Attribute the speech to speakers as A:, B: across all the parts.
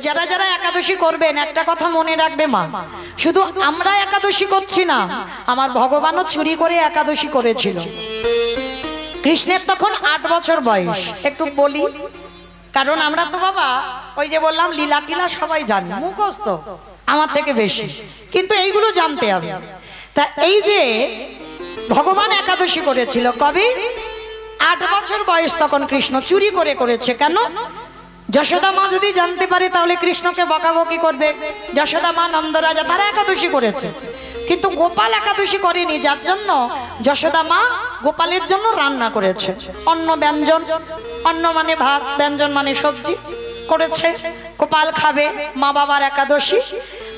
A: যারা যারা একাদশী করবেন একটা কথা মনে রাখবে মা, শুধু আমরা একাদশী করছি না, আমার ভগবানও চুরি করে একাদশী করেছিল। কৃষ্ণের তখন 8 বছর বয়স। একটু বলি, কারণ আমরা তো বাবা ওই যে বললাম লীলা টিলা সবাই জানি, মুখস্থ আমার থেকে বেশি, কিন্তু এইগুলো জানতে হবে। তা এই যে ভগবান একাদশী করেছিল কবে? 8 বছর বয়স তখন কৃষ্ণ চুরি করে করেছে। কেন? যশোদা মা যদি জানতে পারে তাহলে কৃষ্ণকে বকাবকি করবে। যশোদা মা, নন্দরাজা তারা একাদশী করেছে, কিন্তু গোপাল একাদশী করেনি, যার জন্য যশোদা মা গোপালের জন্য রান্না করেছে অন্ন ব্যঞ্জন। অন্ন মানে ভাত, ব্যঞ্জন মানে সবজি করেছে, গোপাল খাবে, মা বাবার একাদশী।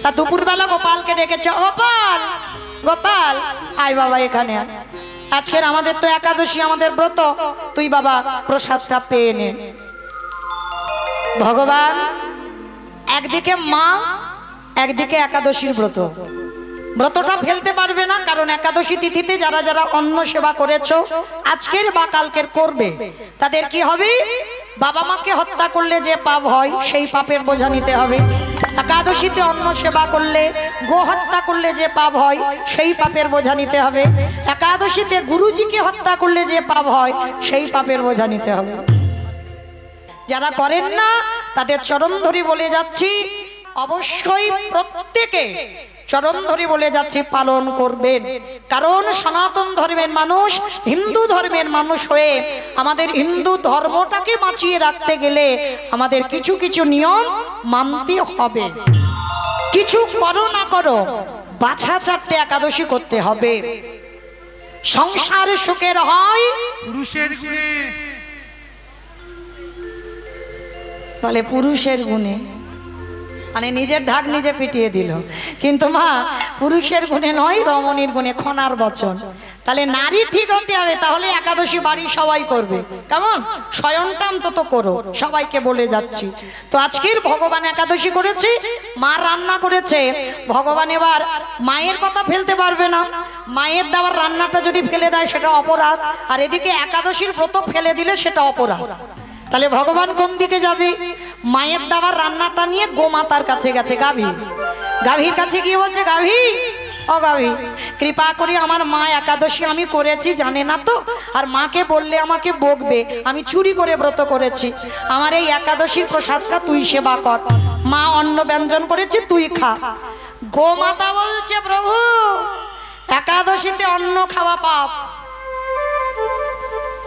A: তা দুপুরবেলা গোপালকে ডেকেছে, গোপাল গোপাল আয় বাবা এখানে আয়, আজকের আমাদের তো একাদশী, আমাদের ব্রত, তুই বাবা প্রসাদটা পেয়ে নে। ভগবান একদিকে মা, একদিকে একাদশীর ব্রত, ব্রতটা ফেলতে পারবে না, কারণ একাদশী তিথিতে যারা যারা অন্ন সেবা করেছো আজকের বা কালকের করবে, তাদের কি হবে? বাবা মাকে হত্যা করলে যে পাপ হয় সেই পাপের বোঝা নিতে হবে। একাদশীতে অন্ন সেবা করলে, গো হত্যা করলে যে পাপ হয় সেই পাপের বোঝা নিতে হবে। একাদশীতে গুরুজিকে হত্যা করলে যে পাপ হয় সেই পাপের বোঝা নিতে হবে। যারা করেন না তাদের চরণ ধরে বলে যাচ্ছি, অবশ্যই প্রত্যেকে চরণ ধরে বলে যাচ্ছি পালন করবেন। কারণ সনাতন ধর্মের মানুষ, হিন্দু ধর্মের মানুষ হয়ে আমাদের হিন্দু ধর্মটাকে বাঁচিয়ে রাখতে গেলে আমাদের কিছু কিছু নিয়ম মানতে হবে। কিছু করো না করো, বাছা 4টে একাদশী করতে হবে। সংসার সুখের হয়
B: পুরুষের গুণে,
A: বলে পুরুষের গুণে, মানে নিজের ঢাক নিজে পিটিয়ে দিল। কিন্তু মা পুরুষের গুণে নয়, রমণীর গুণে, খনার বচন। তাহলে নারী ঠিক হতে হবে, তাহলে একাদশী বাড়ি সবাই করবে। কেমন? স্বয়ংটা অন্তত করো, সবাইকে বলে যাচ্ছি। তো আজকের ভগবান একাদশী করেছে, মা রান্না করেছে। ভগবান এবার মায়ের কথা ফেলতে পারবে না, মায়ের দেওয়ার রান্নাটা যদি ফেলে দেয় সেটা অপরাধ, আর এদিকে একাদশীর ব্রত ফেলে দিলে সেটা অপরাধ। তাহলে ভগবান কোন দিকে যাবে? মায়ের দেওয়ার রান্নাটা নিয়ে গোমাতার কাছে গেছে, গাভীর কাছে গিয়ে বলছে, গাভী ও গাভী, কৃপা করে আমার মা একাদশী আমি করেছি জানে না তো, আর মাকে বললে আমাকে বকবে, আমি চুরি করে ব্রত করেছি, আমার এই একাদশীর প্রসাদটা তুই সেবা কর, মা অন্ন ব্যঞ্জন করেছি তুই খা। গোমাতা বলছে, প্রভু একাদশীতে অন্ন খাওয়া পাপ,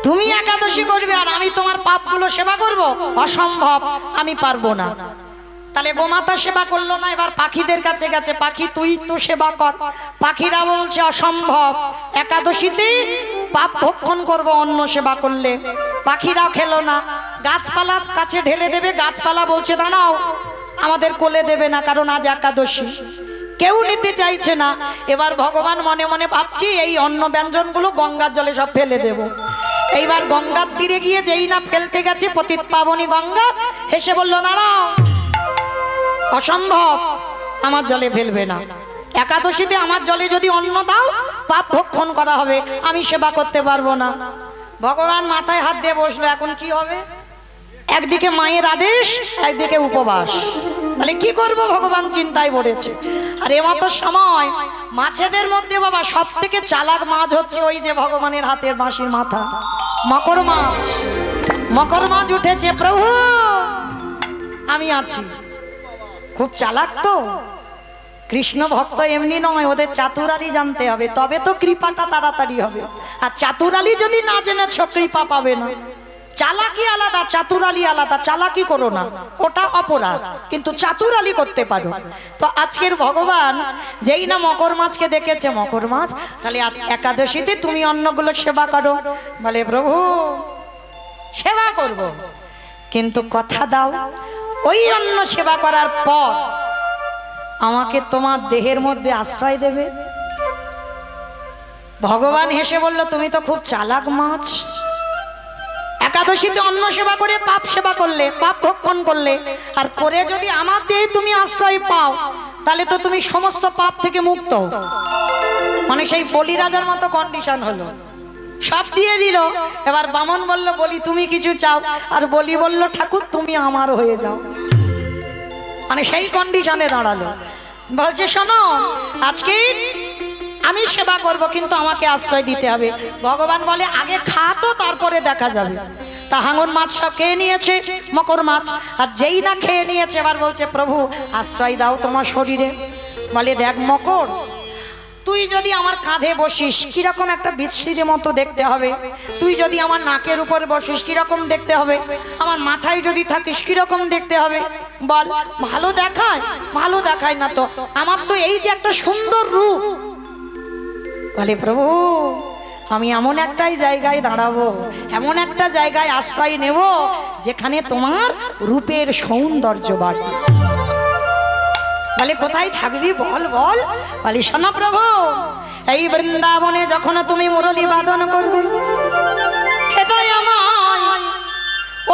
A: তুমি একাদশী করবে আর আমি তোমার পাপগুলো সেবা করব? অসম্ভব, আমি পারবো না। তাহলে গোমাতা সেবা করলো না, এবার পাখিদের কাছে গেছে, পাখি তুই তো সেবা কর। পাখিরা বলছে অসম্ভব, একাদশীতে পাপ ভক্ষণ করব অন্ন সেবা করলে। পাখিরাও খেলো না, গাছপালা কাছে ঢেলে দেবে, গাছপালা বলছে দাঁড়াও, আমাদের কোলে দেবে না, কারণ আজ একাদশী। কেউ নিতে চাইছে না। এবার ভগবান মনে মনে ভাবছি এই অন্ন ব্যঞ্জনগুলো গঙ্গার জলে সব ফেলে দেব। এইবার গঙ্গার তীরে গিয়ে যেই না ফেলতে গেছে, পতিত পাবনী গঙ্গা হেসে বলল, দাঁড়াও, অসম্ভব, আমার জলে ফেলবে না। একাদশীতে আমার জলে যদি অন্ন দাও পাপ ভক্ষণ করা হবে, আমি সেবা করতে পারবো না। ভগবান মাথায় হাত দিয়ে বসলো, এখন কি হবে? একদিকে মায়ের আদেশ, একদিকে উপবাস, তাহলে কি করব? ভগবান চিন্তায় পড়েছে। আর এমতো সময় মাছেদের মধ্যে বাবা সব থেকে চালাক মাছ হচ্ছে ওই যে ভগবানের হাতের বাঁশির মাথা, মকর মাছ। মকর মাছ উঠেছে, প্রভু আমি আছি। খুব চালাক তো, কৃষ্ণ ভক্ত এমনি নয়, ওদের চাতুরালি জানতে হবে, তবে তো কৃপাটা তাড়াতাড়ি হবে। আর চাতুরালি যদি না জেনেছ কৃপা পাবে না। চালাকি আলাদা, চাতুরালি আলাদা। চালাকি করো না, ওটা অপরাধ, কিন্তু চাতুরালি করতে পারো। তো আজকের ভগবান যেই না মকর মাছকে দেখেছে, মকর মাছ, তাহলে একাদশীতে তুমি অন্নগুলো সেবা করো। বলে, প্রভু সেবা করব, কিন্তু কথা দাও ওই অন্ন সেবা করার পর আমাকে তোমার দেহের মধ্যে আশ্রয় দেবে। ভগবান হেসে বলল, তুমি তো খুব চালাক মাছ, একাদশীতে অন্ন সেবা করে পাপ সেবা করলে, পাপ ভক্ষণ করলে, আর করে যদি আমার দেহে তুমি আশ্রয় পাও তাহলে তো তুমি সমস্ত পাপ থেকে মুক্ত। মানে সেই বলি রাজার মতো কন্ডিশন হলো, সব দিয়ে দিল। এবার বামন বলল, বলি তুমি কিছু চাও, আর বলি বলল, ঠাকুর তুমি আমার হয়ে যাও। মানে সেই কন্ডিশনে দাঁড়ালো। বলছে শোনো, আজকে আমি সেবা করব, কিন্তু আমাকে আশ্রয় দিতে হবে। ভগবান বলে আগে খা তো, তারপরে দেখা যাবে। তা হাঙর মাছ সব খেয়ে নিয়েছে, মকর মাছ, আর যেই না খেয়ে নিয়েছে এবার বলছে প্রভু আশ্রয় দাও তোমার শরীরে। বলে দেখ মকর, তুই যদি আমার কাঁধে বসিস কিরকম একটা বিচ্ছিরির মতো দেখতে হবে, তুই যদি আমার নাকের উপর বসিস কিরকম দেখতে হবে, আমার মাথায় যদি থাকিস কিরকম দেখতে হবে বল। ভালো দেখায়? ভালো দেখায় না তো, আমার তো এই যে একটা সুন্দর রূপ। বলে প্রভু আমি এমন একটাই জায়গায় দাঁড়াবো, এমন একটা জায়গায় আশ্রয় নেব যেখানে তোমার রূপের সৌন্দর্য বাড়বে। বলে কোথায় থাকবি বল বল। বলে শোনো প্রভু, এই বৃন্দাবনে যখন তুমি মুরলী বাদন করবে,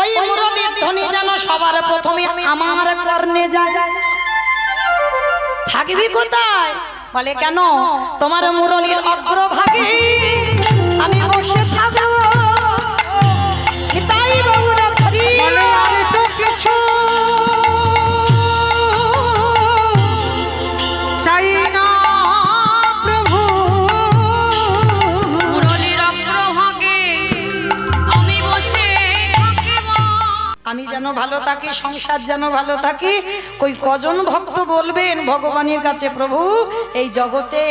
A: ওই মুরলীর ধ্বনি যেন সবার প্রথমে আমার কর্ণে যায়। থাকবি কোথায়? বলে কেন, তোমার মুরলীর অগ্রভাগে আমি বসে থাকবো। তাই বাবুরা ধরি আমি তো কিছু চাই না প্রভু, মুরলীর অগ্রভাগে আমি বসে থাকিব। আমি যেন ভালো থাকি, সংসার যেন ভালো থাকি। কই কজন ভক্ত বলবেন ভগবানের কাছে প্রভু এই জগতে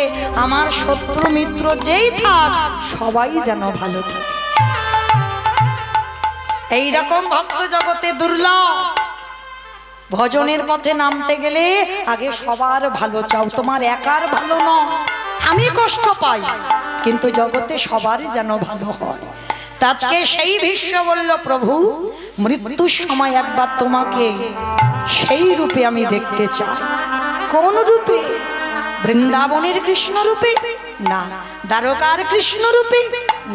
A: আমার শত্রু মিত্র যেই থাক সবাই যেন ভালো থাকে। এইরকম ভক্ত জগতে দুর্লভ। ভজনের পথে নামতে গেলে আগে সবার ভালো চাও, তোমার একার ভালো নয়। আমি কষ্ট পাই কিন্তু জগতে সবারই যেন ভালো হয়। আজকে সেই ভীষ্ম বলল প্রভু মৃত্যুর সময় একবার তোমাকে সেই রূপে আমি দেখতে চাই। কোন রূপে? বৃন্দাবনের কৃষ্ণ রূপে না, দ্বারকার কৃষ্ণ রূপে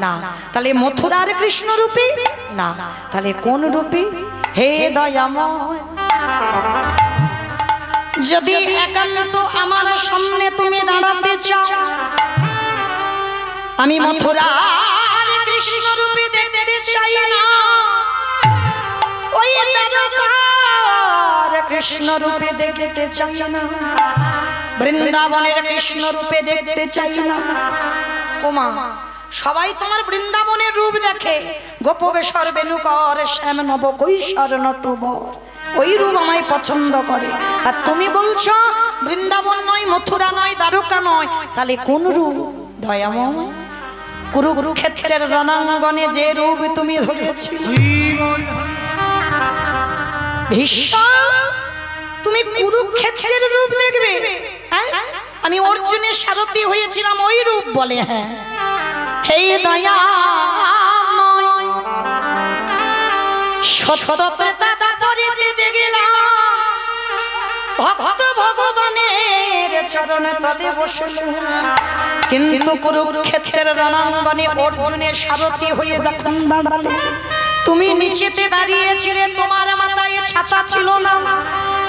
A: না, তাহলে মথুরার কৃষ্ণ রূপে না, তাহলে কোন রূপে? হে দয়াময়, যদি একান্ত আমার সামনে তুমি দাঁড়াতে চাও, আমি মথুরার কৃষ্ণ রূপে দেখতে চাই না, ওই দ্বারকার কৃষ্ণ রূপে দেখতে চাই না, বৃন্দাবনের কৃষ্ণ রূপে দেখতে চাই না। ওমা, সবাই তোমার বৃন্দাবনের রূপ দেখে, গোপবেশর বেণুকর শ্যাম নব কৈশোর নটবর, ওই রূপ আমায় পছন্দ করে। আর তুমি বলছো বৃন্দাবন নয়, মথুরা নয়, দ্বারকা নয়, তাহলে কোন রূপ? দয়াময়, কুরুক্ষেত্রের রণাঙ্গনে যে রূপ তুমি ধরেছিলে, ভীষ্ম তুমি কুরুক্ষেত্রের রূপ দেখবে? আমি অর্জুনের সারথি হয়েছিলাম, ওই রূপ? বলে হ্যাঁ। হে দয়াময়, সত্যত্রেতা পরিতে গেলাম, ভক্ত ভগবানের চরণ তলে বসল, কিন্তু কুরুক্ষেত্রের রণাঙ্গনে অর্জুনের সারথি হয়ে যখন দাঁড়ালে, তুমি নিচেতে দাঁড়িয়েছিলে, তোমার মাথায় ছাতা ছিল না,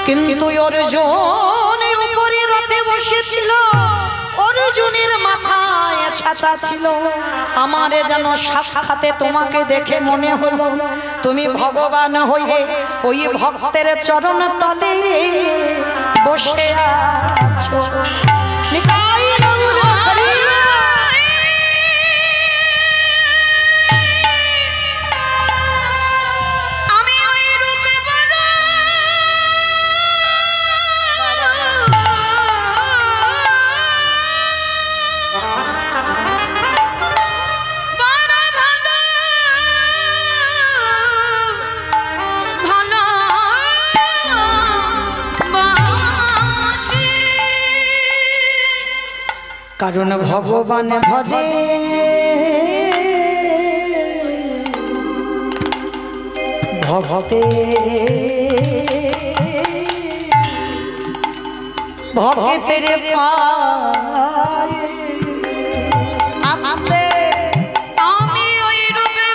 A: কিন্তু অর্জুন উপরে রথে বসেছিল, অর্জুনের মাথায় ছাতা ছিল। আমারে যেন সাক্ষাতে তোমাকে দেখে মনে হলো তুমি ভগবান হয়ে ওই ভক্তের চরণ তলে বসে আছো। নিতাই গৌর হরি। কারণ ভগবান ধরে ভক্তে, ভক্তের পায় আসতে আমি ওই রূপে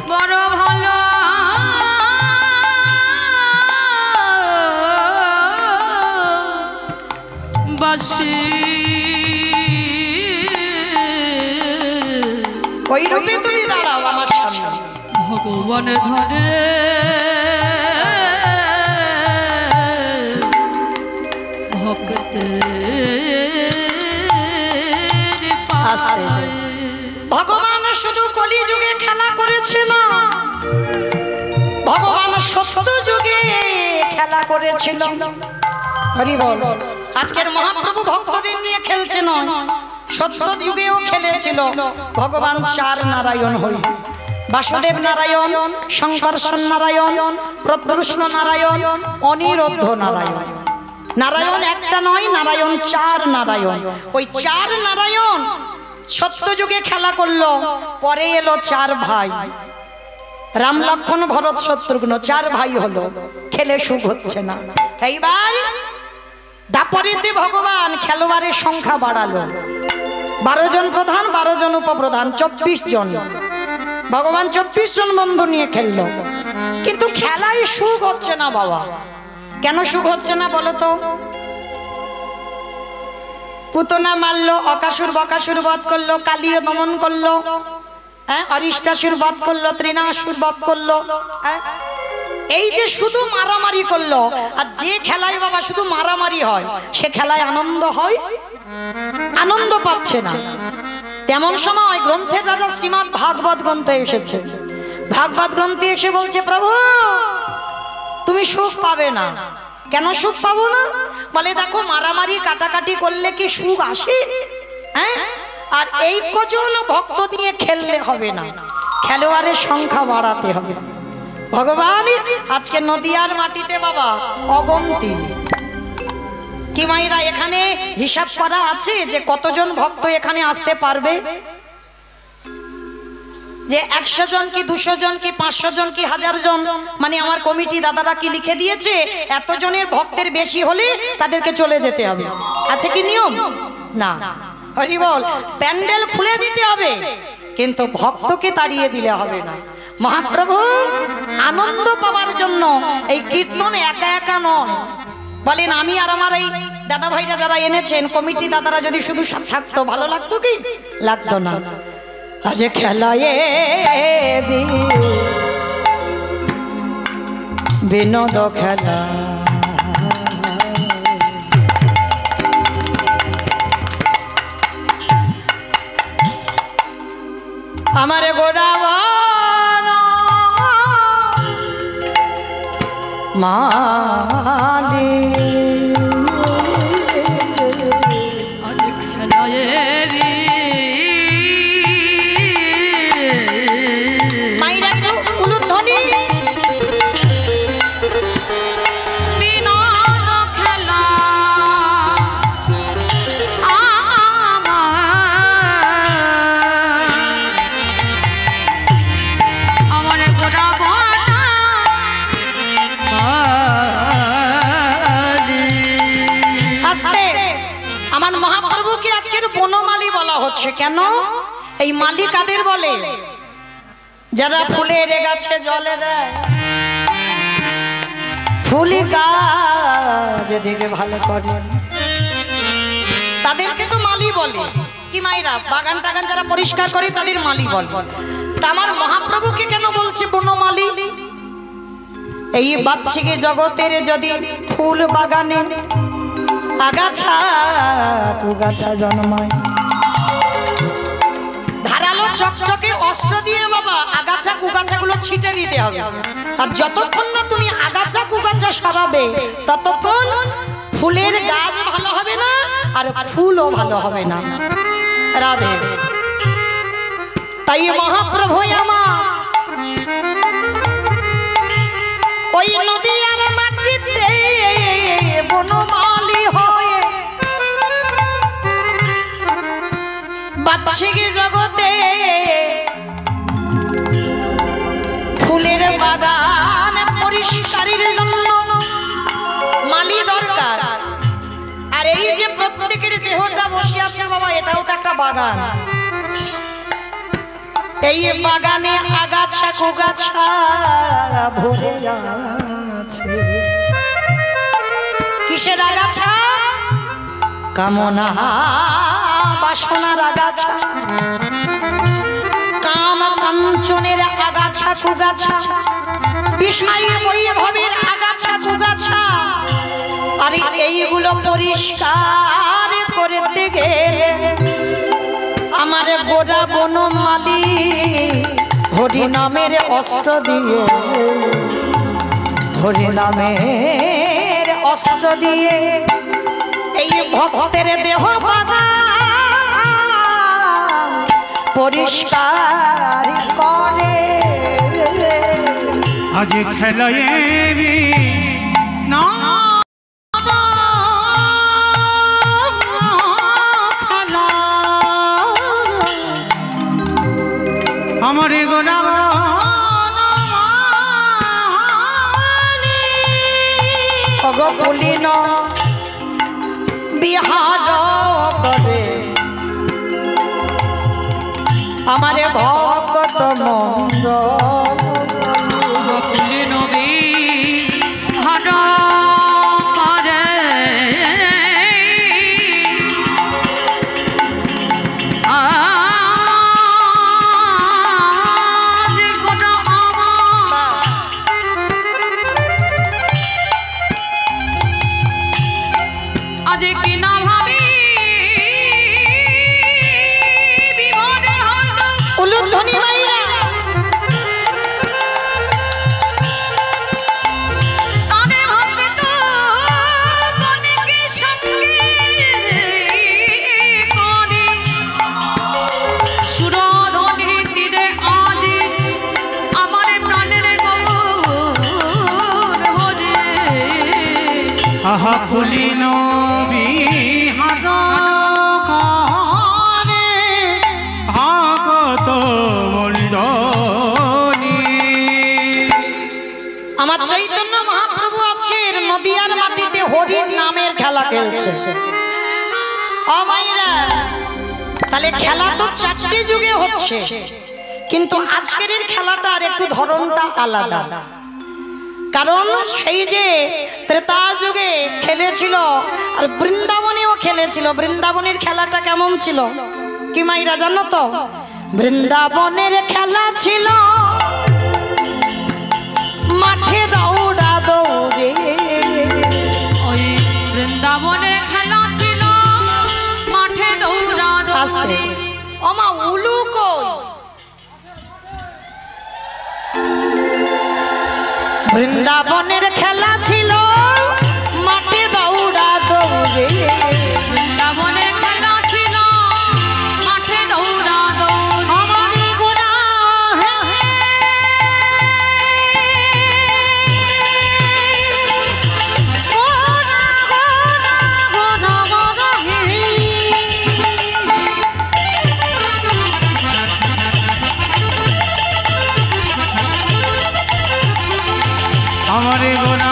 A: বড় ভালো বাসি। ওই রূপে তুমি দাঁড়াও আমার সামনে।
B: ভগবান ধরে
A: ভগবান শুধু কলি যুগে খেলা করেছে না, ভগবান সত্য যুগে খেলা করেছিল। হরি বল। আজকের মহাপ্রভু ভক্তদের নিয়ে খেলছে নয়, সত্য যুগেও খেলেছিল। ভগবান চার নারায়ণ হই, বাসুদেব নারায়ণ, শঙ্কর্ষণ নারায়ণ, প্রদ্যুষ্ণ নারায়ণ, অনিরুদ্ধ নারায়ণ। নারায়ণ একটা নয়, নারায়ণ চার নারায়ণ। ওই চার নারায়ণ সত্য যুগে খেলা করলো। পরে এলো চার ভাই, রাম লক্ষ্মণ ভরত শত্রুঘ্ন, চার ভাই হলো। খেলে সুখ হচ্ছে না। এইবার দাপরেতে ভগবান খেলোয়াড়ের সংখ্যা বাড়ালো। 12 জন প্রধান, 12 জন উপপ্রধান, 24 জন। ভগবান 24 জন বন্ধু নিয়ে খেললো। কিন্তু খেলায় সুখ হচ্ছে না বাবা। কেন সুখ হচ্ছে না বলো তো? পুতনা মারলো, অকাসুর বকাসুর বধ করলো, কালীয় দমন করলো, অরিষ্টাসুর বধ করলো, তৃণাসুর বধ করলো। এই যে শুধু মারামারি করলো। আর যে খেলায় বাবা শুধু মারামারি হয়, সে খেলায় আনন্দ হয়? আনন্দ পাচ্ছে না। তেমন সময় গ্রন্থের রাজা শ্রীমদ্ ভাগবত গ্রন্থে এসেছে। ভাগবত গ্রন্থে এসে বলছে, প্রভু তুমি সুখ পাবে না। কেন সুখ পাবো না? বলে দেখো, মারামারি কাটাকাটি করলে কি সুখ আসে? হ্যাঁ, আর এই কজন ভক্ত নিয়ে খেললে হবে না, খেলোয়াড়ের সংখ্যা বাড়াতে হবে। ভগবান আজকে নদিয়ার মাটিতে বাবা অগন্তি। কি মাইরা এখানে হিসাব করা আছে যে কতজন ভক্ত এখানে আসতে পারবে? যে 100 জন কি 200 জন কি 500 জন কি 1000 জন? মানে আমার কমিটি দাদারা কি লিখে দিয়েছে এত জনের ভক্তের বেশি হলে তাদেরকে চলে যেতে হবে? আছে কি নিয়ম? না। হরি বল। প্যান্ডেল খুলে দিতে হবে, কিন্তু ভক্তকে তাড়িয়ে দিলে হবে না। মহাপ্রভু আনন্দ পাওয়ার জন্য এই কীর্তন একা একা নয়। বলেন আমি আর আমার এই দাদা ভাইরা যারা এনেছেন, কমিটি দাদারা যদি শুধু থাকতো ভালো লাগতো কি? লাগতো না। আজ খেলায় বিনোদ খেলা, আমার গোড়াবন মালি
B: আজ খেলায়
A: মাইরা একটু উলুধ্বনি।
B: বিনোদ খেলা আমার গোড়া
A: আমার মহাপ্রভুকে আজকের বনমালী বলা হচ্ছে। কেন? এই মালি কাদের বলে? যারা ফুলের গাছে জলে দেয়, ফুলি গাছ দেখে ভালো করে, তাদেরকে তো মালি বলে। কি মাইরা বাগান টাগান যারা পরিষ্কার করে তাদের মালি বলে। তা আমার মহাপ্রভুকে কেন বলছে বনমালী? এই বাচ্চিকে জগতের যদি ফুল বাগানে আগাছা কুগাছা জন্মায়, ধারালো চকচকে অস্ত্র দিয়ে বাবা আগাছা কুগাছা গুলো ছিটে দিতে হবে। আর যতক্ষণ না তুমি আগাছা কুগাছা সরাবে ততক্ষণ ফুলের গাছ ভালো হবে না, আর ফুলও ভালো হবে না। রাধে। তাই মহাপ্রভু আমার ওই নদীর মাটিতে বনমালী হয়ে বাচ্চিকে জগতে ফুলের বাগান পরিষ্কারের জন্য মালি দরকার। আর এই যে প্রত্যেকের দেহটা বসে আছে বাবা, এটাও তো একটা বাগান। এই বাগানে আগাছা কুগাছা ভরে আছে। কিসের আগাছা? কামনা বাসনার আগাছা। কাঞ্চনের আগাছা কুগাছা, বিষয় বৈভবের আগাছা কুগাছা, আরে এইগুলো পরিষ্কার করতে গেলে আমার গোড়া বনমালী হরি নামের অস্ত্র দিয়ে, হরি নামের অস্ত্র দিয়ে এই ভক্তের দেহ পরিষ্কার করে।
C: আজ খেলায় না আমার গোনা
A: পুলিন বিহার করে আমার ভক্ত মন্দ
B: পুলিন বিহার করে
C: আহা পুলিন বিহার করে ভক্ত মণ্ডলী।
A: আমার চৈতন্য মহাপ্রভু আজকের নদিয়ার মাটিতে হরির নামের খেলা খেলছে। ও ভাইরা, তাহলে খেলা তো চারটি যুগে হচ্ছে, কিন্তু আজকের খেলাটা আর একটু ধরনটা আলাদা। কারণ সেই যে ত্রেতা যুগে খেলেছিল আর বৃন্দাবনেও খেলেছিল, বৃন্দাবনের খেলাটা কেমন ছিল কি মাইরা জানো তো? বৃন্দাবনের খেলা ছিল মাঠে দৌড়া দৌড়ে,
B: ওই বৃন্দাবনের খেলা ছিল মাঠে দৌড়া দৌড়ে।
A: ওমা উলু কই? বৃন্দাবনের খেলা ছিল মাঠে দৌড়া দৌড়ে,
B: বৃন্দাবনের খেলা ছিল মাঠে দৌড়া দৌড়ে।
C: আমার গোনা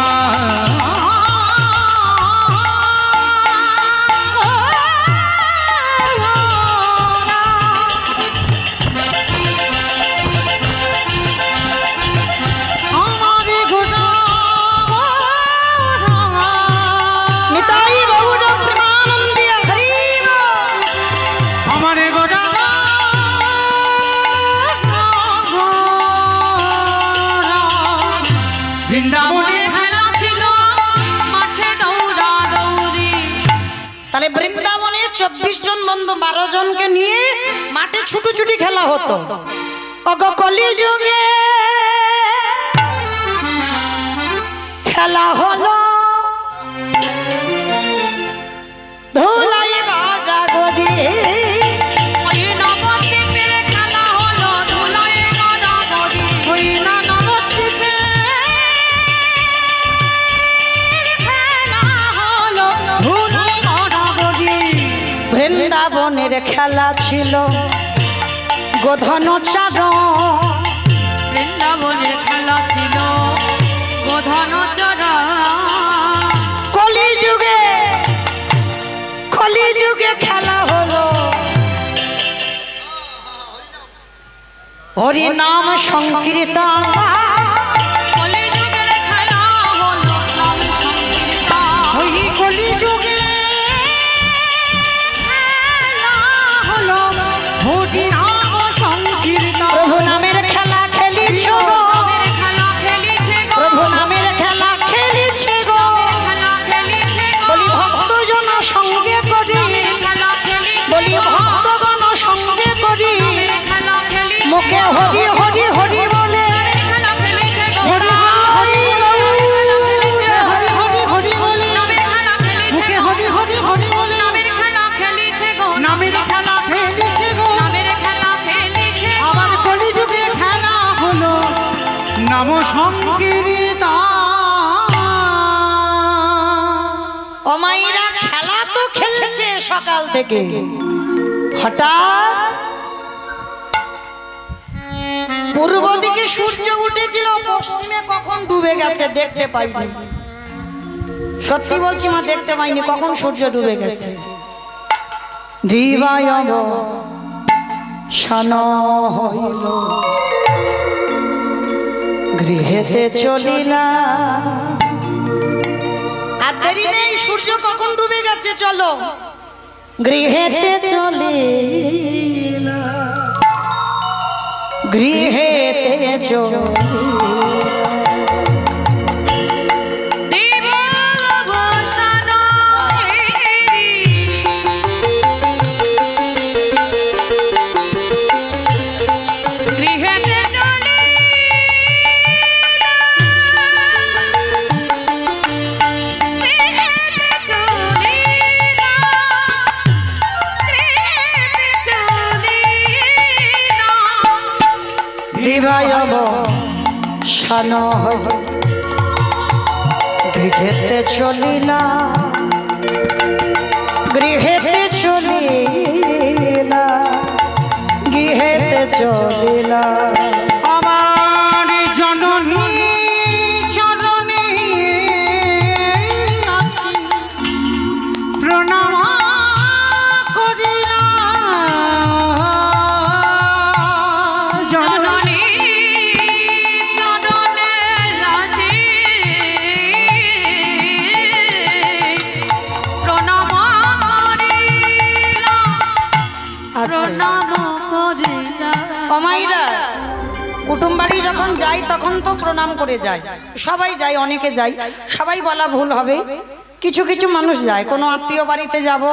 B: বৃন্দাবনের খেলা ছিল মাঠে দৌড়া দৌড়ি।
A: তাহলে বৃন্দাবনে 24 জন বন্ধু 12 জনকে নিয়ে মাঠে ছুটোছুটি খেলা হতো। ওগো কলিযুগে খেলা হলো ধুলাই বাড়াগড়ি,
B: ওই নবদ্বীপের খেলা হলো ধুলাই বাড়াগড়ি। ওই নবদ্বীপের খেলা হলো ধুলাই বাড়াগড়ি।
A: বৃন্দাবনের খেলা ছিল গোধন চারণ,
B: বৃন্দাবনের খেলা ছিল গোধন চড়া।
A: কলিযুগে খেলা হলো হরি নাম সংকীর্তন,
B: কলিযুগের খেলা হলো নাম সংকীর্তন।
C: ওই কলিযুগে খেলা হলো হরি নাম সংকীর্তন।
A: প্রভু নামে
C: নাম সংকীর্তন।
A: ও মাইরা খেলা তো খেলছে সকাল থেকে, হঠাৎ পূর্ব দিকে সূর্য উঠেছিল, পশ্চিমে কখন ডুবে গেছে দেখতে পাইনি। সত্যি বলছি মা, দেখতে পাইনি কখন সূর্য ডুবে গেছে। দিবায়ব শান হইল গৃহেতে চলিলা। আর দেরি নেই, সূর্য কখন ডুবে গেছে, চলো গৃহেতে চলিলা, গৃহেতে চলিলা। দিবায়ব শান হইল গৃহেতে চলিলা, গৃহেতে চলিলা, গৃহেতে চলিলা।
C: আমার জননী চরণে প্রণাম করিলা।
B: জননী চরণে দাসী প্রণাম করিলা, প্রণাম করিলা।
A: অমাইরা কুটুম বাড়ি যখন যাই তখন তো প্রণাম করে যায়, সবাই যায়, অনেকে যায়, সবাই বলা ভুল হবে। কিছু কিছু মানুষ যায়, কোনো আত্মীয় বাড়িতে যাব,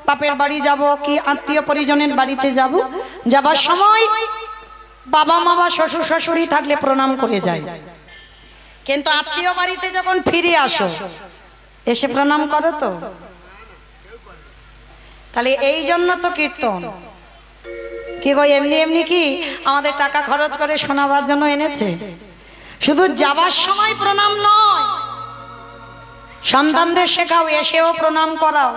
A: বাপের বাড়ি যাব, কি আত্মীয় পরিজনের বাড়িতে যাব, যাবার সময় বাবা মা বা শ্বশুর শাশুড়ি থাকলে প্রণাম করে যায়। কিন্তু আত্মীয় বাড়িতে যখন ফিরে আসো, এসে প্রণাম করো তো? তাহলে এই জন্য তো কীর্তন। কি গো, এমনি এমনি কি আমাদের টাকা খরচ করে শোনাবার জন্য এনেছে? শুধু যাবার সময় প্রণাম নয়, সন্তানদের শেখাও, এসেও প্রণাম করাও।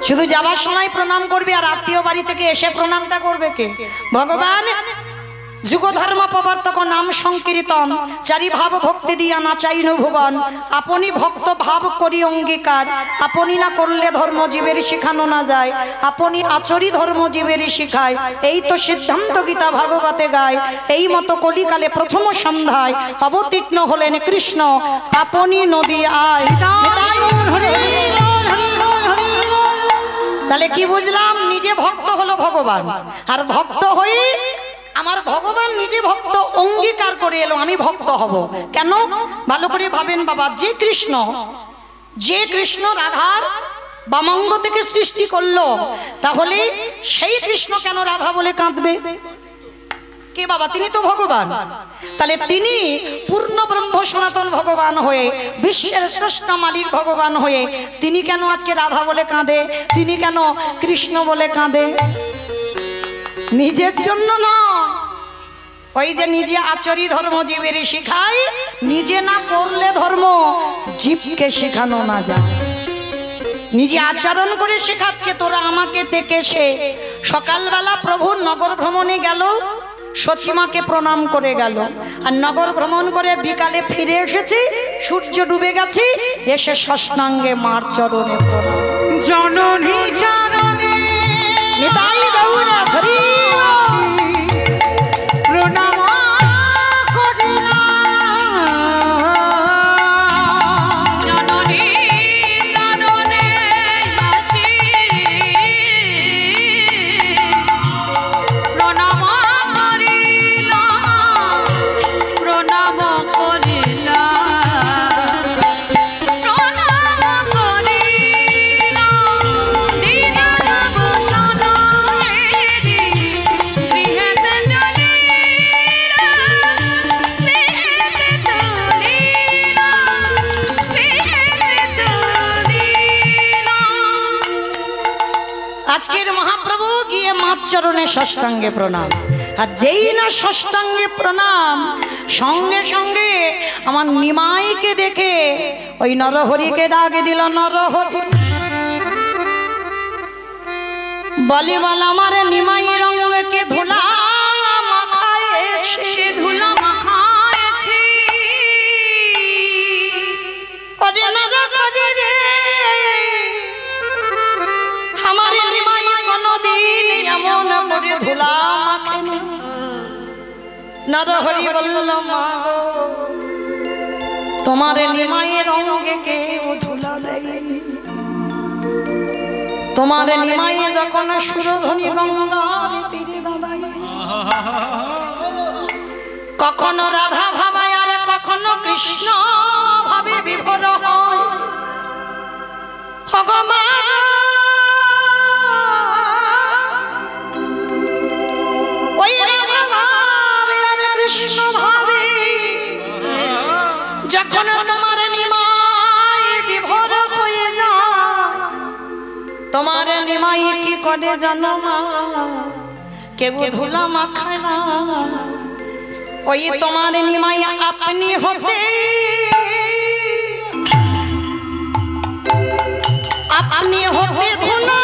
A: শুধু যাবার সময় প্রণাম করবে, আর আত্মীয় বাড়ি থেকে এসে প্রণামটা করবে কে? ভগবান যুগ ধর্ম প্রবর্তক নাম সংকীর্তন, চারি ভাব ভক্তি দিয়া নাচাইনু ভুবন। আপনি ভক্ত ভাব করি অঙ্গীকার, আপনি না করলে ধর্ম জীবের শিখানো না যায়, আপনি আচরি ধর্ম জীবের শিখায়। এই তো সিদ্ধান্ত গীতা ভাগবতে গায়, এই মতো কলিকালে প্রথম সন্ধ্যায় অবতীর্ণ হলেন কৃষ্ণ, আপনি নদী আয়। তাহলে কি বুঝলাম? নিজে ভক্ত হলো ভগবান, আর ভক্ত হয়ে আমার ভগবান নিজে ভক্ত অঙ্গীকার করে এলো, আমি ভক্ত হব। কেন? ভালো করে ভাবেন বাবা, যে কৃষ্ণ রাধার বামাঙ্গ থেকে সৃষ্টি করলো, তাহলে সেই কৃষ্ণ কেন রাধা বলে কাঁদবে? কে বাবা? তিনি তো ভগবান। তাহলে তিনি পূর্ণ ব্রহ্ম সনাতন ভগবান হয়ে, বিশ্বের স্রষ্টা মালিক ভগবান হয়ে, তিনি কেন আজকে রাধা বলে কাঁদে? তিনি কেন কৃষ্ণ বলে কাঁদে? নিজের জন্য নয়। ওই যে নিজে আচরি ধর্ম জীবের শিখায়, নিজে না করলে ধর্ম জীবকে শেখানো না যায়। নিজে আচরণ করে শেখাচ্ছে, তোরা আমাকে দেখে সে। সকালবেলা প্রভু নগর ভ্রমণে গেল, সচিমাকে প্রণাম করে গেল, আর নগর ভ্রমণ করে বিকালে ফিরে এসেছে, সূর্য ডুবে গেছে, এসে ষষ্ঠাঙ্গে মার চরণে প্রণাম।
C: জননী চরণে
A: নিতাই গৌর হরি
C: প্রণাম করিলা।
B: জননী চরণে দাসী প্রণাম করিলা, প্রণাম করিলা, প্রণাম করিলা। দিদার বসন হেরি গৃহেতে চলিলা, গৃহেতে চলিলা, গৃহেতে চলিলা।
A: আজকের মহাপ্রভু গিয়ে মার চরণে ষষ্ঠাঙ্গে প্রণাম। আর যেই না ষষ্ঠাঙ্গে প্রণাম, সঙ্গে সঙ্গে আমার নিমাইকে দেখে ওই নরহরিকে ডাক দিল। নরহরি বলে বল আমার নিমাই রঙকে ধুলা মাখায়েছে,
B: ধুলা মাখায়েছে।
A: ওরে নরহরি রে, আমার নিমাই কোনদিন এমন করে ধুলা মাখে না। নরহরি বলল মা গো, তোমার নিমাইয়ের অঙ্গে কেউ ধুলা দেয়নি। তোমার নিমাইয়ে যখন সুরধ্বনি গঙ্গার তীরে দাঁড়ায়, কখনো রাধা ভাবায় আর কখনো কৃষ্ণ ভাবে বিভোর হয়। ভগবান ওই রাধা ভাবে আর কৃষ্ণ ভাবে যখন তোমার নিমাই বিভোর হয়ে যায়, তোমার নিমাই কি করে জানো মা? কেউ ধুলা মাখায় না। ওই তোমার নিমাই আপনি হতে ধুলা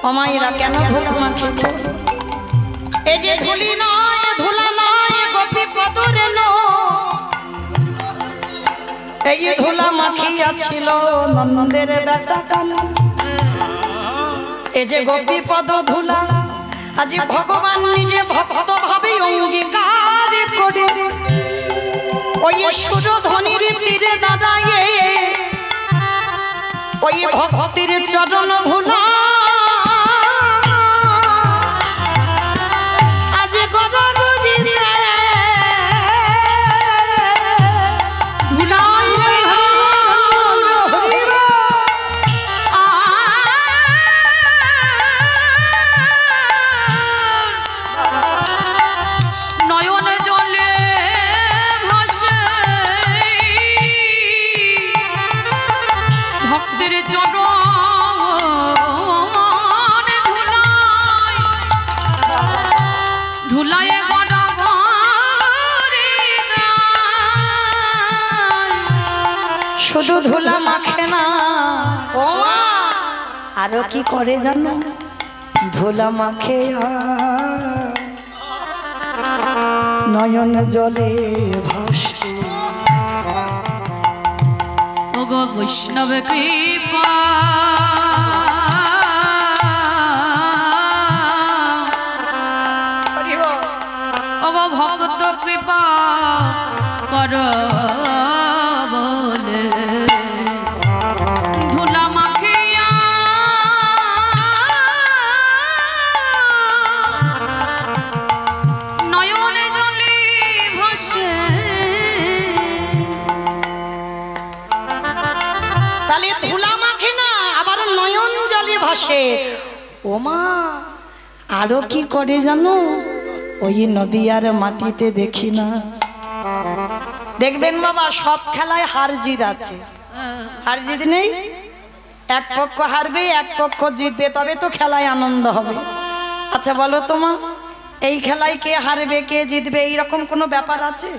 A: অমাইরা কেন ধুলা মাখে? এই যে ধুলি নয়, ধুলা নয়, গোপী পদরে এই ধুলা মাখিয়াছিল নন্দের বেটা কানু। এই যে গোপী পদ ধুলা আজ ভগবান নিজে ভক্ত ভাবে অঙ্গীকার করে ওই সুরধ্বনির তীরে দাঁড়ায়ে ওই ভক্তির চরণ ধুলা শুধু ধুলা মাখে না, ও মা আরো কি করে জানো? ধুলা মাখে নয়ন জলে ভাসে।
B: ওগো বৈষ্ণব কৃপা ওগো ভক্ত কৃপা কর বলে ধুলা মাখিয়া নয়নে জলে ভাসে।
A: তাহলে ধুলা মাখে না, আবার নয়ন জলে ভাসে। ও মা আরো কি করে জানো? ওই নদীয়ার মাটিতে দেখি না, দেখবেন বাবা সব খেলায় হার জিত আছে, হার জিত নেই। এক পক্ষ হারবে এক পক্ষ জিতবে, তবে তো খেলায় আনন্দ হবে। আচ্ছা বলো তোমা, এই খেলায় কে হারবে কে জিতবে এইরকম কোনো ব্যাপার আছে?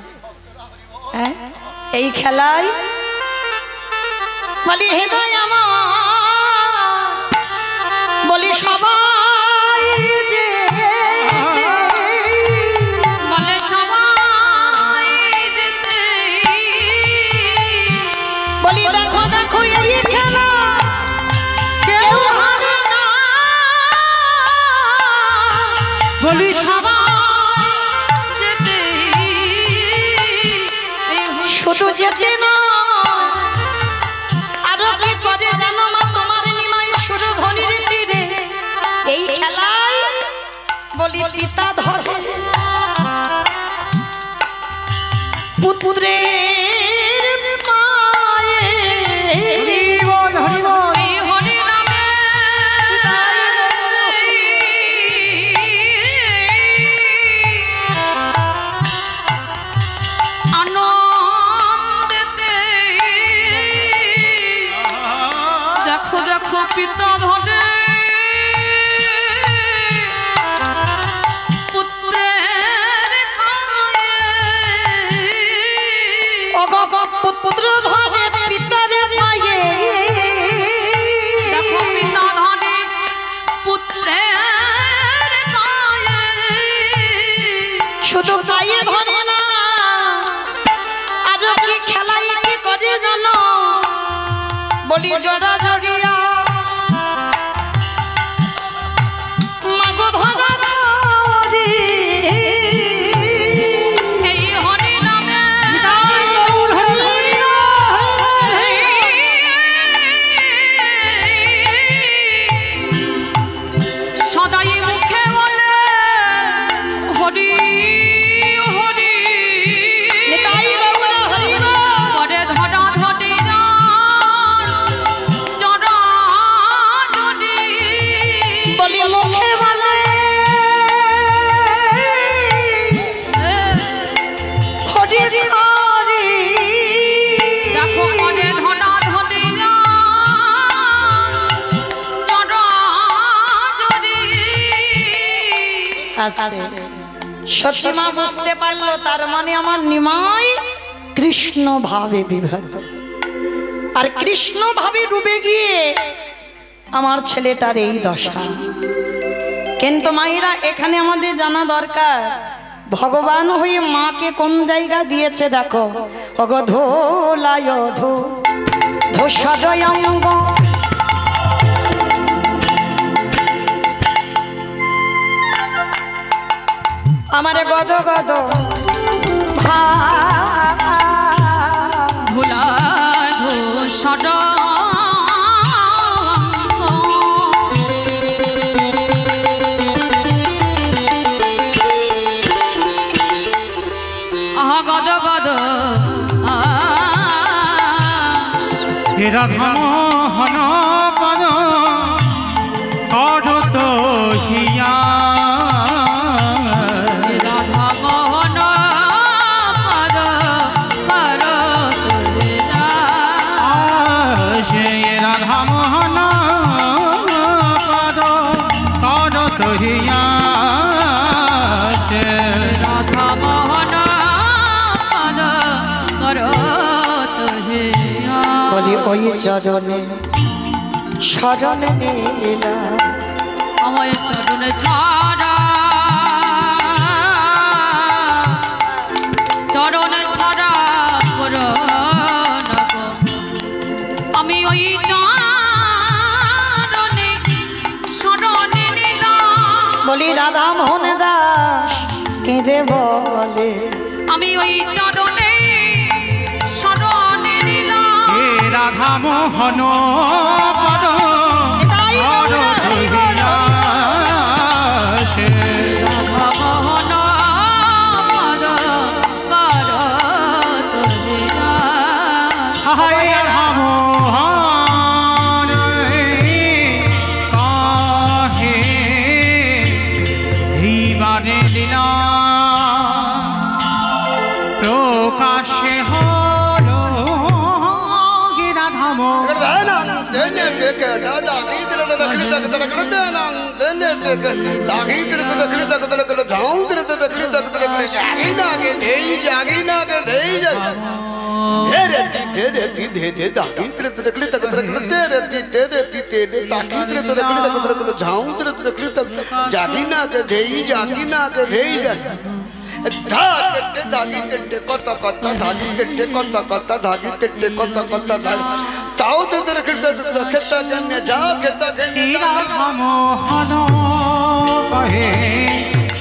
A: হ্যাঁ এই খেলায় বলি হৃদয় আমার বলি সবাই যে
B: বলে সবাই যেতে
A: বলি দেখো দেখো পুত্রের পায়ে
B: এই হরি নামে আনন্দেতে দেখো দেখো পিতা ধরে
A: পুত্র ধরে পিতার পায়ে
B: দেখো পিতা ধরে পুত্রের পায়ে
A: শুধু পায়ে ধরে না আরো কি খেলাই কি করে জানো বলি জড়া জড়িয়া মাগো ধরা ধরি সচিমা বুঝতে পারলো তার মানে আমার নিমাই কৃষ্ণ ভাবে বিভ্রান্ত আর কৃষ্ণ ভাবে ডুবে গিয়ে আমার ছেলেটার এই দশা কিন্তু মায়েরা এখানে আমাদের জানা দরকার ভগবান হয়ে মাকে কোন জায়গা দিয়েছে দেখো অগধোলায় ধো ধোষদয়ঙ্গ আমারে গদ গদ
B: ভোলা ধূষণ আহা গদ গদ
C: রাধা মোহন পদ অঢত হিয়া
A: ওই চরণে শরণে নীলা
B: আমায় চরণে ছাড়া চরণে ছাড়া করো আমি ওই চরণে শরণে নিলাম
A: বলি রাধা মোহন দাস কেঁদে বলে
B: আমি ওই চরণে শরণে নিলাম
C: রাধা মোহন পদ প্রকাশে হলো রাধা
D: কত কত ধাগি তেটে কত কত ধাগি তেটে কত কত তাও তোদের খেতা জন্যে যা খেতা
C: রাধা মোহন কহে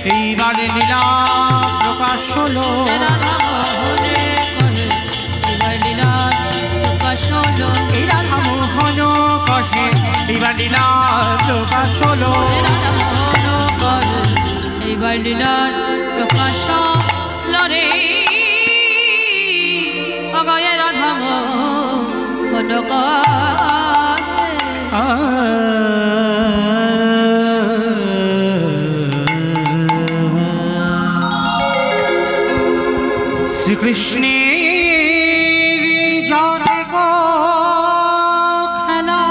C: এইবারে লীলা প্রকাশ হলো রাধা মোহন কহে এইবার লীলা প্রকাশ হলো
B: এইবার লীলার প্রকাশ লরে
C: শ্রীকৃষ্ণের যতে খেলা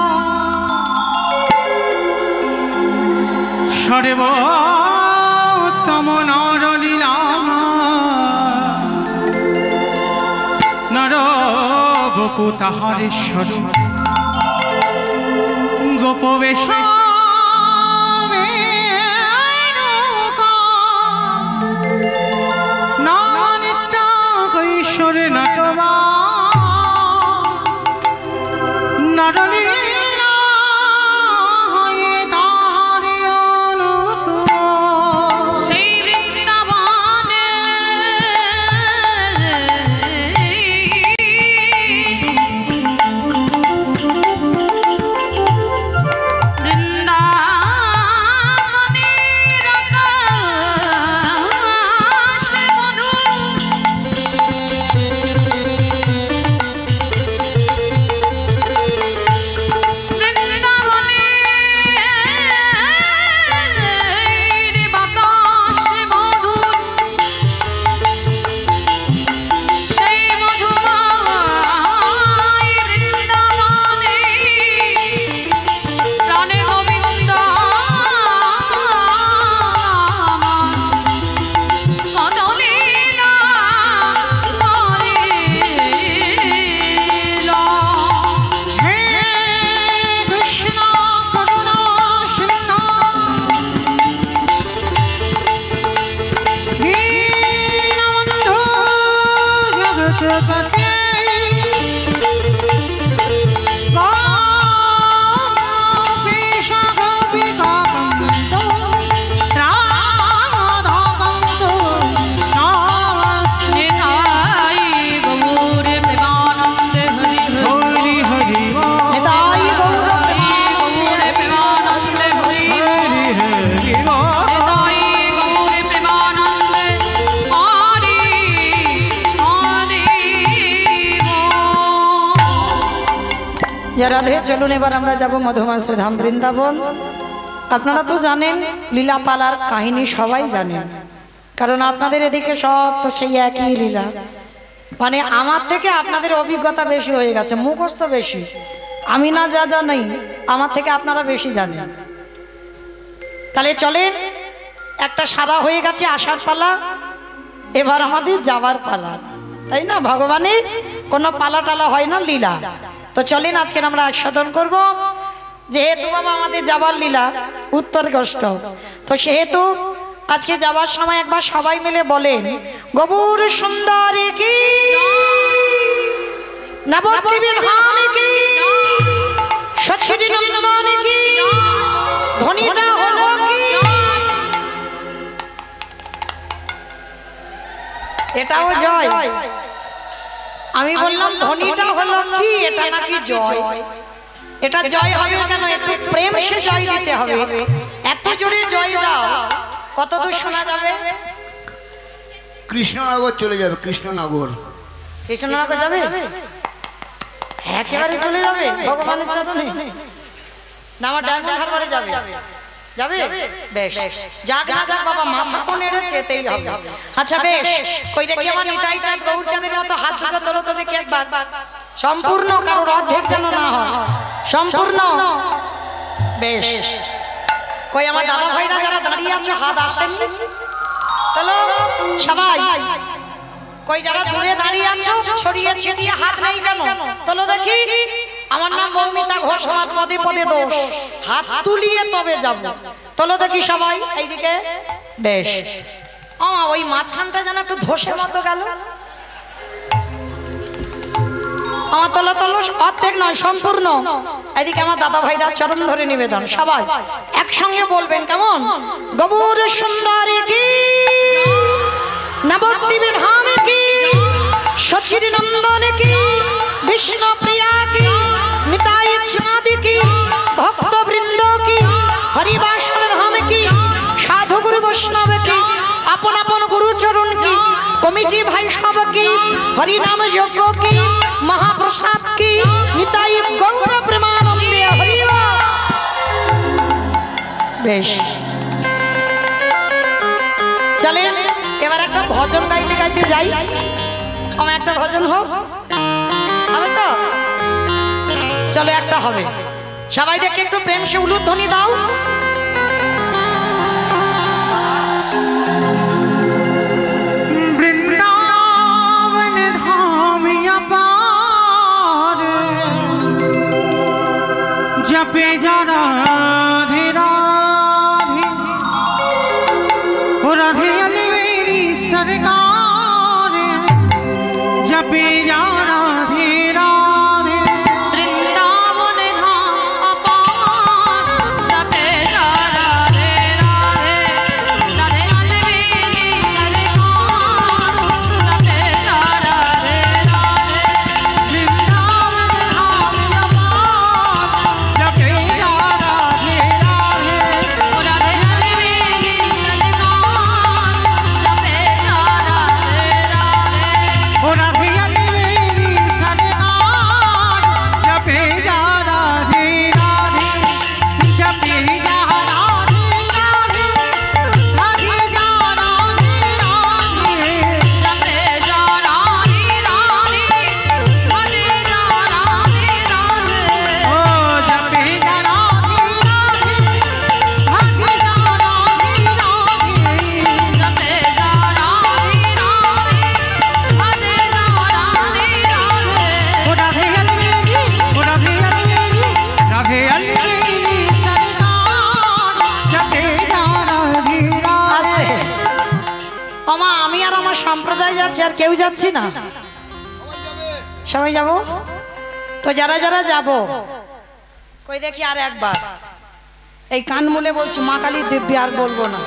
C: সর্বোত্তম নরলীলা নরবপু তাহারেশ্বর গোপবেশ নটবা নরলীলা হয়ে তাহারে অনুকূল
B: সেই বৃন্দাবনে বৃন্দাবনের আকাশে মধু
A: রাধে চলুন এবার আমরা যাব মধুমাশ্রী ধাম বৃন্দাবন। আপনারা তো জানেন লীলা পালার কাহিনী সবাই জানেন, কারণ আপনাদের এদিকে সব তো সেই একই লীলা। মানে আমার থেকে আপনাদের অভিজ্ঞতা বেশি হয়ে গেছে, মুখস্থ বেশি। আমি না যা জানি আমার থেকে আপনারা বেশি জানেন। তাহলে চলেন, একটা সাদা হয়ে গেছে আসার পালা, এবার আমাদের যাবার পালা, তাই না? ভগবানের কোনো পালা টালা হয় না, লীলা। তো চলেন আজকে আমরা আস্বাদন করব। যেহেতু বাবা আমাদের যাবার লীলা উত্তর কষ্ট, তো সেহেতু আজকে যাবার সময় একবার সবাই মিলে বলেন গৌর সুন্দরী কি, নবদ্বীপের ধাম কি, সচ্ছরি নন্দন কি, ধ্বনিটা হলো কি। এটাও জয়। আমি বললাম ধ্বনিটা হলো কি, এটা নাকি জয়। এটা জয় হবে কেন? একটু প্রেম সে জয় দিতে হবে। এত জোরে জয় দাও, কত দূর শোনা যাবে?
D: কৃষ্ণনগর চলে যাবে, কৃষ্ণনগর।
A: কৃষ্ণনগর যাবে, একেবারে চলে যাবে ভগবানের চরণে। না আমার ডায়মন্ড হারবারে যাবে? যাবে, বেশ। যাক না যাক বাবা, মাথা তো নেড়েছে, তেই হবে। আচ্ছা বেশ, কই দেখি আমার নিতাই চাঁদ গৌর চাঁদের মতো হাত দুটো তোলো তো দেখি একবার। সম্পূর্ণ, কারোর অর্ধেক যেন না হয়, সম্পূর্ণ। বেশ, কই আমার দাদা ভাইরা যারা দাঁড়িয়ে আছো হাত আসেনি তোলো সবাই। কই যারা দূরে দাঁড়িয়ে আছো ছড়িয়ে ছিটিয়ে হাত নেই কেন? তোলো দেখি। আমার নাম মৌমিতা ঘোষ, আমার পদে পদে দোষ, হাত তুলিয়ে তবে যাব। তোলো দেখি সবাই এইদিকে। বেশ, ওই মাঝখানটা যেন একটু ধসের মতো গেল। আমার তোলো তোলো, অর্ধেক নয় সম্পূর্ণ। এদিকে আমার দাদা ভাইরা চরণ ধরে নিবেদন, সবাই একসঙ্গে বলবেন কেমন? গৌর সুন্দরী কি, নবদ্বীপের ধাম কি, সচির নন্দন কি, বিষ্ণু প্রিয়া কি, নিতাই চাঁদ কি, ভক্ত বৃন্দ কি, হরিবাসর ধাম কি, সাধু গুরু বৈষ্ণব কি, আপন আপন গুরু চরণ কি, কমিটি ভাই সব কি, হরিনাম যজ্ঞ কি, महाप्रसाद की निताई गौर प्रेमानंदे हरिवा। বেশ চলে এবার একটা ভজন গাইতে গাইতে যাই। আমার একটা ভজন হোক, হবে তো? চলো একটা হবে। সবাই দেখে একটু প্রেম সে উলুধ্বনি দাও।
C: বৃন্দাবন ধামিয়া পার জপে যারা রাধে রাধে ও রাধে আলি মেরি সরকার জপে যারা রাধে রাধে
B: বৃন্দাবন ধাম অপার জপে যা রাধে রাধে রাধে আলবেলি সরকার জপে যা রাধে রাধে
C: বৃন্দাবন ধামিয়া পার জপে যারা রাধে রাধে
B: ও রাধে আলবেলি সরকার জপে যা রাধে রাধে
C: ও রাধে আলি মেরি সরকার জপে যা রাধে রাধে জপে যা রাধে রাধে রাধে যা রাধে রাধে
B: জপে যা রাধে রাধে রাধে যা রাধে রাধে
C: ও জপে যা রাধে রাধে রাধে যা রাধে রাধে
B: জপে যা রাধে রাধে রাধে যা রাধে রাধে
C: ও রাধে আলি মেরি ও রাধে আলি মেরি রাধে আলি মেরি সরকার জপে যা রাধে
A: আসতে
C: রাধে
A: আমা আমি আর আমার সম্প্রদায় যাচ্ছি, আর কেউ যাচ্ছি না। সবাই যাব তো? যারা যারা যাব কই দেখি আর একবার এই কান মুলে বলছি মা কালী দিব্যি, আর বলবো না,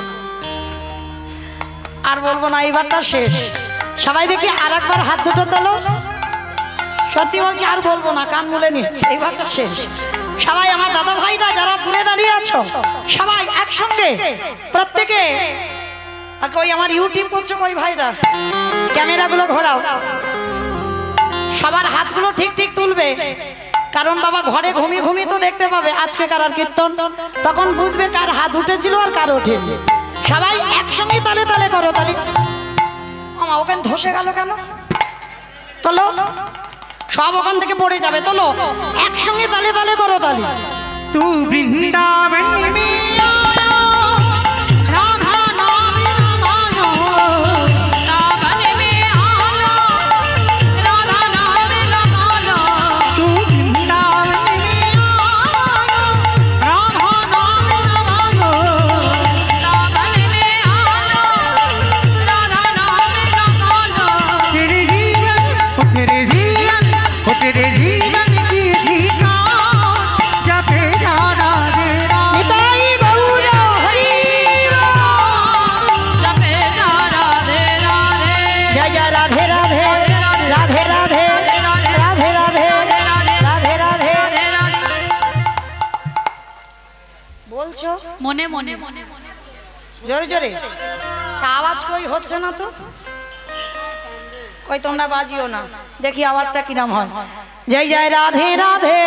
A: আর বলবো না, এইবারটা শেষ। সবাই দেখি আর একবার হাত দুটো তোলো। সত্যি বলছি আর বলবো না, কান মুলে নিয়েছি, এইবারটা শেষ। সবাই আমার দাদা ভাইরা যারা দূরে দাঁড়িয়ে আছো সবাই একসঙ্গে প্রত্যেকে। আর কই আমার ইউটিউব করছো কই ভাইরা, ক্যামেরাগুলো ঘোরাও, সবার হাতগুলো ঠিক ঠিক তুলবে। কারণ বাবা ঘরে ঘুমিয়ে ঘুমিয়ে তো দেখতে পাবে আজকে কার আর কীর্তন, তখন বুঝবে কার হাত উঠেছিল আর কার ওঠেনি। সবাই একসঙ্গে তালে তালে করো। তালে আমার ওখানে ধসে গেল কেন? তোলো, সব ওখান থেকে পড়ে যাবে। তোলো, একসঙ্গে তালে তালে করো। তালে
C: तू वृंदावन में आया राधा नाम रमायो
B: सावन में आना राधा नाम लगा लो
C: तू वृंदावन में आया राधा नाम रमायो
B: सावन में आना राधा नाम लगा लो
C: तेरे जीवन ओ तेरे जीवन ओ तेरे जीवन की धीका जपे जा राधे राधे
A: নিতাই গৌর হরি
B: जपे जा राधे राधे
A: जय जय राधे राधे राधे राधे राधे राधे राधे राधे। বলছো
B: মনে মনে মনে মনে
A: জোরে জোরে, তা আওয়াজ কই হচ্ছে না তো? কই তোমরা বাজিও না, দেখি আওয়াজটা কিরম হয়। জয় জয় রাধে রাধে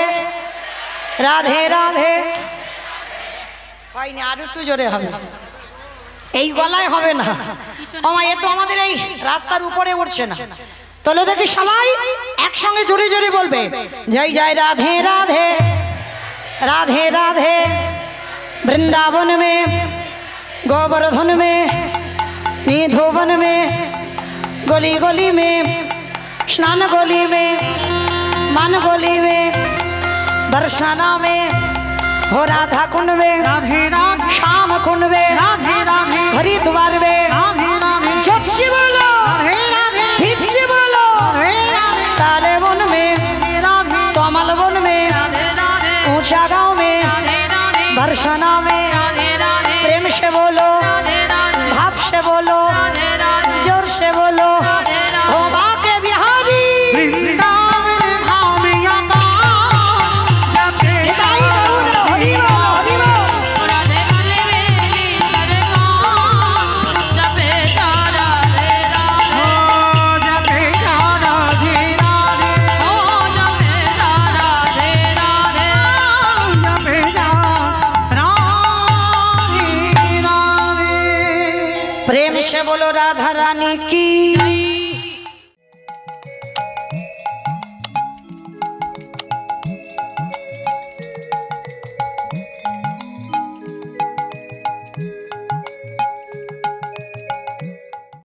A: রাধে রাধে। হয়নি, আর একটু জোরে হবে। এই গলায় হবে না আমার, এ তো আমাদের এই রাস্তার উপরে উঠছে না। তোলো দেখি সবাই একসঙ্গে জোরে জোরে বলবে জয় জয় রাধে রাধে राधे राधे। वृंदावन में गोवर्धन में निधोवन में गली गली में स्नान गली में मान गली में बरसाना में हो राधा कुंड में
C: राधे राधे
A: श्याम कुंड में
C: राधे राधे
A: हरिद्वार में
C: राधे राधे
A: झट से बोलो
C: राधे राधे
A: फिर से बोलो
C: राधे राधे
A: ताले वन में
C: राधे
A: कमल वन में
B: राधे राधे
A: ऊंचा गांव में
B: राधे राधे
A: बरसाना में
B: राधे राधे
A: प्रेम से बोलो
B: राधे राधे
A: भाव से बोलो
B: राधे राधे
A: जोर से बोलो
B: राधे राधे
A: हो बाके बिहारी
C: वृंदावन धाम यमा जपे
A: निताई गौर हरि बोल हरि बोल।
B: राधे अलवेली सरकार जपे जा राधे राधे
C: जपे जा राधे राधे
B: ओ
A: সে বলো রাধা রানী কি